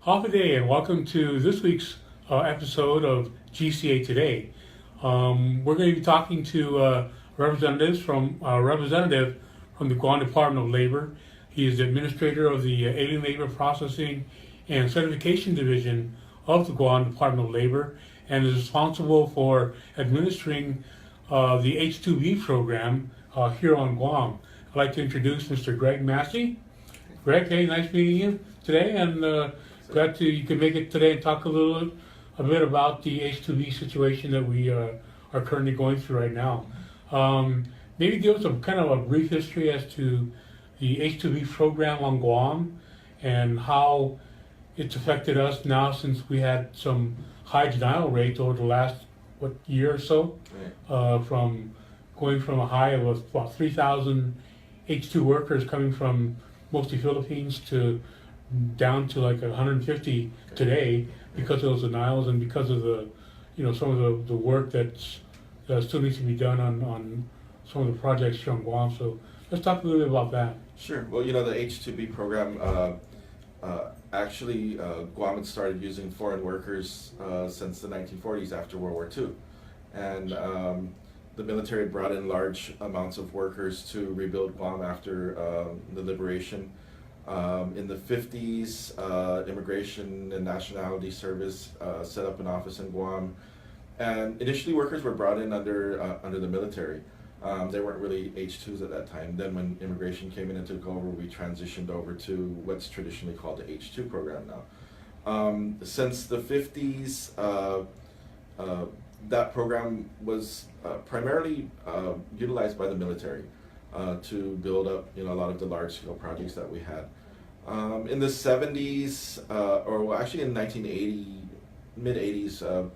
Happy day and welcome to this week's episode of GCA Today. We're going to be talking to representative from the Guam Department of Labor. He is the administrator of the Alien Labor Processing and Certification Division of the Guam Department of Labor and is responsible for administering the H-2B program here on Guam. I'd like to introduce Mr. Greg Massey. Greg, hey, nice meeting you today, and glad you can make it today and talk a bit about the H-2B situation that we are currently going through right now. Maybe give us some kind of a brief history as to the H-2B program on Guam and how it's affected us now since we had some high denial rates over the last year or so, from going from a high of about 3,000 H-2 workers coming from mostly Philippines to down to like 150 today because of those denials and because of the, some of the work that still needs to be done on some of the projects here on Guam. So let's talk a little bit about that. Sure. Well, the H-2B program, actually Guam had started using foreign workers since the 1940s after World War II. And the military had brought in large amounts of workers to rebuild Guam after the liberation. In the 50s, Immigration and Nationality Service set up an office in Guam. And initially workers were brought in under the military. They weren't really H-2s at that time. Then when immigration came in and took over, we transitioned over to what's traditionally called the H-2 program now. Since the 50s, that program was primarily utilized by the military to build up a lot of the large-scale projects that we had. In the 70s, actually in 1980, mid-80s,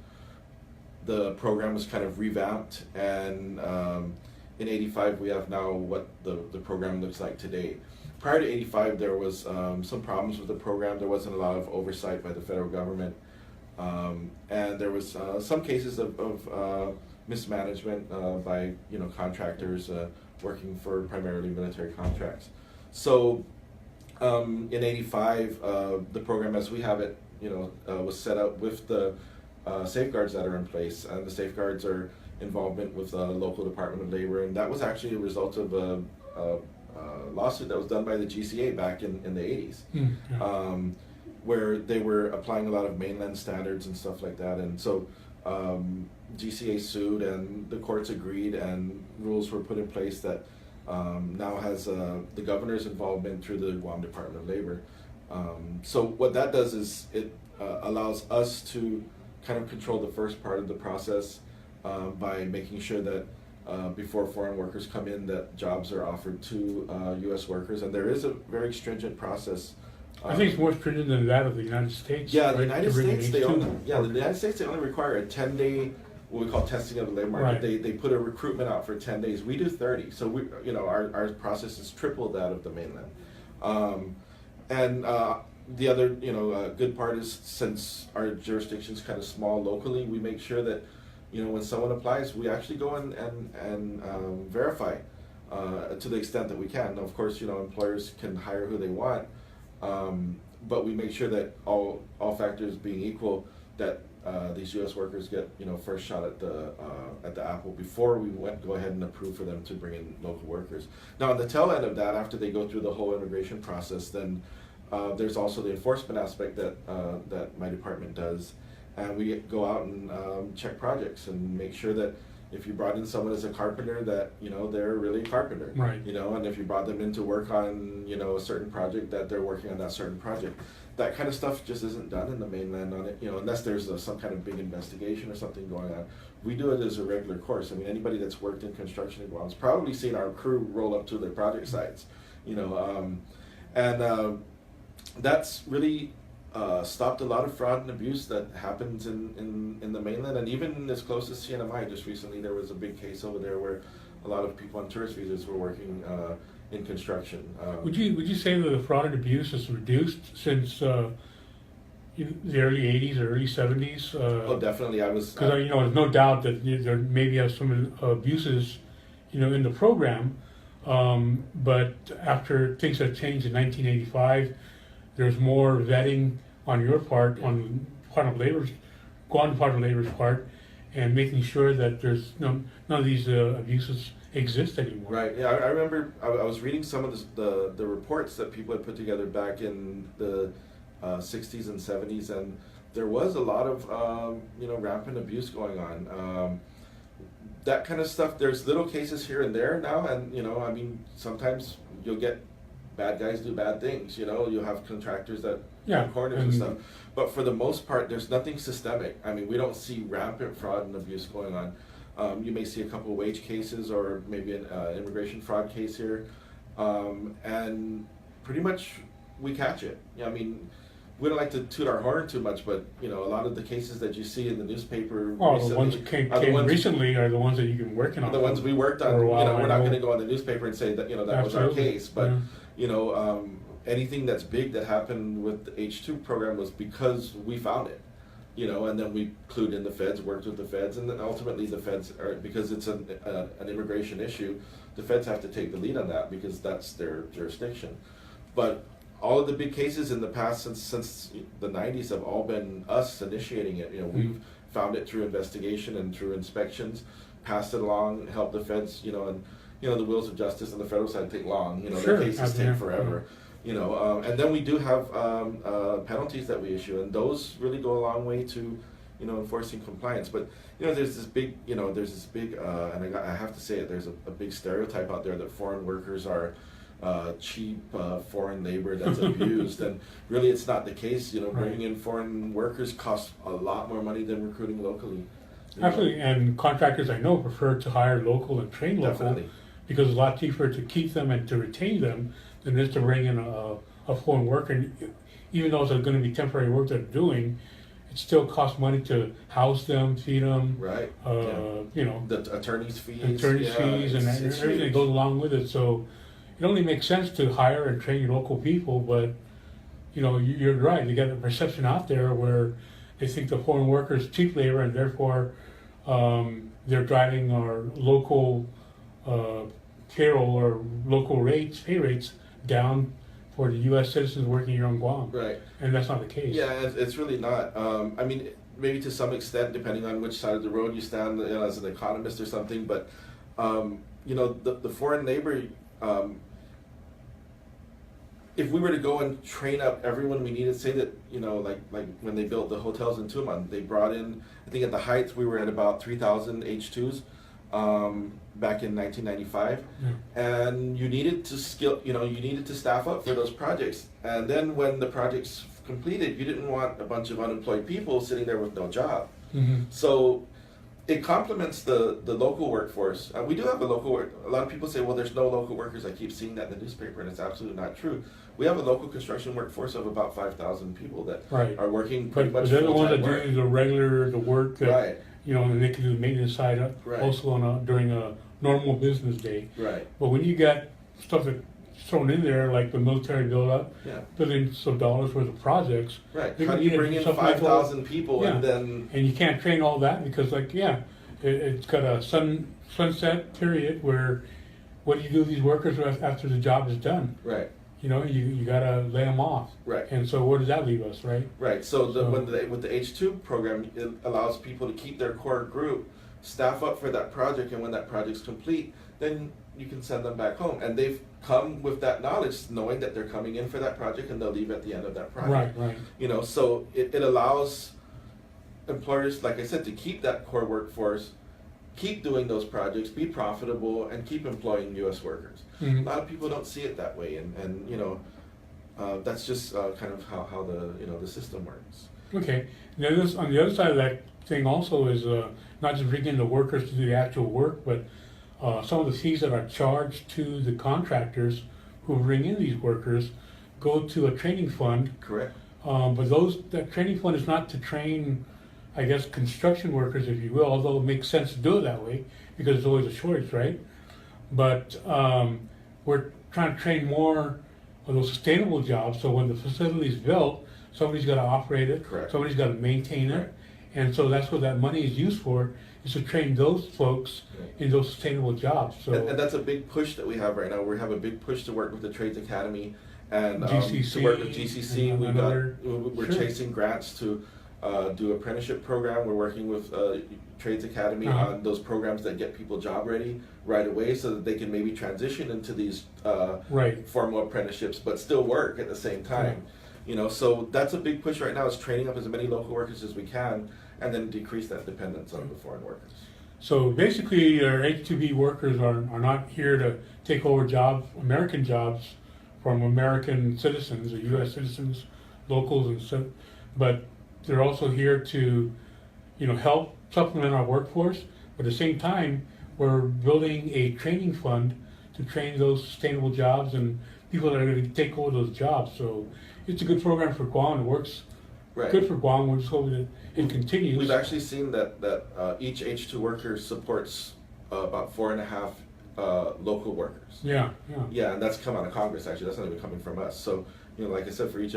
the program was kind of revamped, and in 85 we have now what the program looks like today. Prior to 85, there was some problems with the program. There wasn't a lot of oversight by the federal government, and there was some cases of mismanagement by contractors working for primarily military contracts. So in 85, the program as we have it was set up with the safeguards that are in place, and the safeguards are involvement with the local Department of Labor, and that was actually a result of a lawsuit that was done by the GCA back in the 80s, where they were applying a lot of mainland standards and stuff like that, and so GCA sued, and the courts agreed, and rules were put in place that now has the governor's involvement through the Guam Department of Labor. So what that does is it allows us to kind of control the first part of the process by making sure that before foreign workers come in, that jobs are offered to U.S. workers, and there is a very stringent process. I think it's more stringent than that of the United States. Yeah, right? the United States they only require a 10-day what we call testing of the labor market. Right. They put a recruitment out for 10 days. We do 30, so we our process is triple that of the mainland. And the other good part is, since our jurisdiction's kind of small locally, we make sure that when someone applies, we actually go and verify to the extent that we can. Now, of course, employers can hire who they want, but we make sure that all factors being equal, that these U.S. workers get first shot at the apple before we go ahead and approve for them to bring in local workers. Now, on the tail end of that, after they go through the whole immigration process, then there's also the enforcement aspect that my department does, and we go out and check projects and make sure that if you brought in someone as a carpenter, that they're really a carpenter, right? And if you brought them in to work on a certain project, that they're working on that certain project. That kind of stuff just isn't done in the mainland on it, unless there's some kind of big investigation or something going on. We do it as a regular course. I mean, anybody that's worked in construction in Guam has probably seen our crew roll up to their project sites, that's really stopped a lot of fraud and abuse that happens in the mainland, and even as close as CNMI. Just recently, there was a big case over there where a lot of people on tourist visas were working in construction. Would you say that the fraud and abuse has reduced since in the early 80s or early 70s? Oh, definitely. Because there's no doubt that there maybe have some abuses, in the program, but after things have changed in 1985, there's more vetting on your part, on Department of Labor's, Guam Department of Labor's part, and making sure that there's none of these abuses exist anymore. Right. Yeah, I remember I was reading some of the reports that people had put together back in the 60s and 70s, and there was a lot of rampant abuse going on. That kind of stuff. There's little cases here and there now, and I mean, sometimes you'll get bad guys do bad things. You'll have contractors that cut corners and stuff. But for the most part, there's nothing systemic. I mean, we don't see rampant fraud and abuse going on. You may see a couple of wage cases or maybe an immigration fraud case here, and pretty much we catch it. I mean, we don't like to toot our horn too much, but a lot of the cases that you see in the newspaper recently, the ones that came recently are the ones that you've been working on. The ones we worked on. We're not going to go on the newspaper and say that that was our case, but anything that's big that happened with the H2 program was because we found it. And then we clued in the feds, worked with the feds, and then ultimately the feds are, because it's an immigration issue, the feds have to take the lead on that because that's their jurisdiction. But all of the big cases in the past since the 90s have all been us initiating it. We've found it through investigation and through inspections, passed it along, helped the feds, and the wheels of justice on the federal side take long. Sure, the cases take forever. And then we do have penalties that we issue, and those really go a long way to enforcing compliance. But there's this big and I have to say it, there's a big stereotype out there that foreign workers are cheap foreign labor that's abused, and really it's not the case. Bringing in foreign workers costs a lot more money than recruiting locally. Absolutely, and contractors I know prefer to hire local and train local. Definitely. Because it's a lot cheaper to keep them and to retain them than it is to bring in a foreign worker. And even though it's going to be temporary work they're doing, it still costs money to house them, feed them. Right. The attorney's fees. And everything that goes along with it. So it only makes sense to hire and train local people, but you're right. You got a perception out there where they think the foreign worker is cheap labor, and therefore they're driving our local payroll or local pay rates down for the U.S. citizens working here on Guam. Right. And that's not the case. Yeah, it's really not. I mean, maybe to some extent, depending on which side of the road you stand, as an economist or something, but the foreign labor. If we were to go and train up everyone we needed, say that like when they built the hotels in Tuman, they brought in, I think at the height we were at about 3,000 H2s back in 1995, and you needed to staff up for those projects. And then when the projects completed, you didn't want a bunch of unemployed people sitting there with no job. Mm-hmm. So it complements the local workforce. We do have a lot of people say, well, there's no local workers. I keep seeing that in the newspaper, and it's absolutely not true. We have a local construction workforce of about 5,000 people that are working pretty much full-time. But they're the ones that do the work that, right. And they can do the maintenance side also during a normal business day. Right. But when you got stuff that's thrown in there, like the military build-up, billions of dollars worth of projects. Right. How do you bring in 5,000 people and then... And you can't train all that because, it's got a sunset period where what do you do with these workers after the job is done? Right. You gotta lay them off. Right. And so where does that leave us, right? Right. So with the H2 program, it allows people to keep their core group, staff up for that project, and when that project's complete, then you can send them back home. And they've come with that knowledge, knowing that they're coming in for that project and they'll leave at the end of that project. Right. So it allows employers, like I said, to keep that core workforce, keep doing those projects, be profitable, and keep employing U.S. workers. Mm-hmm. A lot of people don't see it that way, and that's just kind of how the system works. Okay. On the other side of that thing also is not just bringing the workers to do the actual work, but some of the fees that are charged to the contractors who bring in these workers go to a training fund. Correct. But that training fund is not to train, I guess, construction workers, if you will, although it makes sense to do it that way because there's always a shortage, right? But we're trying to train more of those sustainable jobs, so when the facility is built, somebody's got to operate it, Correct. Somebody's got to maintain it, and so that's what that money is used for, is to train those folks in those sustainable jobs. So and that's a big push that we have right now. We have a big push to work with the Trades Academy and GCC, to work with GCC. and We're sure. chasing grants to do apprenticeship program. We're working with Trades Academy Uh-huh. on those programs that get people job ready right away, so that they can maybe transition into these Right. formal apprenticeships, but still work at the same time. You know, so that's a big push right now, is training up as many local workers as we can, and then decrease that dependence on the foreign workers. So basically, our H-2B workers are not here to take over jobs, American jobs, from American citizens or U.S. citizens, locals, and so, but they're also here to, help supplement our workforce. But at the same time, we're building a training fund to train those sustainable jobs and people that are going to take over those jobs. So it's a good program for Guam. It works Right. good for Guam. We're just hoping that it continues. We've actually seen that each H2 worker supports about 4.5 local workers. Yeah. Yeah, and that's come out of Congress, actually. That's not even coming from us. So, like I said, for each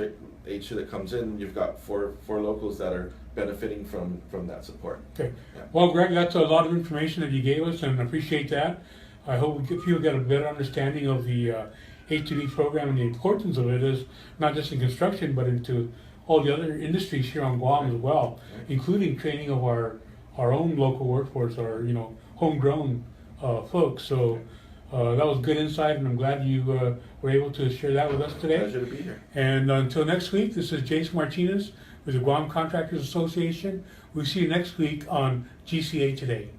H2 that comes in, you've got four locals that are benefiting from that support. Okay. Yeah. Well, Greg, that's a lot of information that you gave us, and I appreciate that. I hope people get a better understanding of the H2B program and the importance of it, is not just in construction, but into all the other industries here on Guam as well, including training of our own local workforce, our homegrown folks. So that was good insight, and I'm glad you were able to share that with us today. Pleasure to be here. And until next week, this is James Martinez with the Guam Contractors Association. We'll see you next week on GCA Today.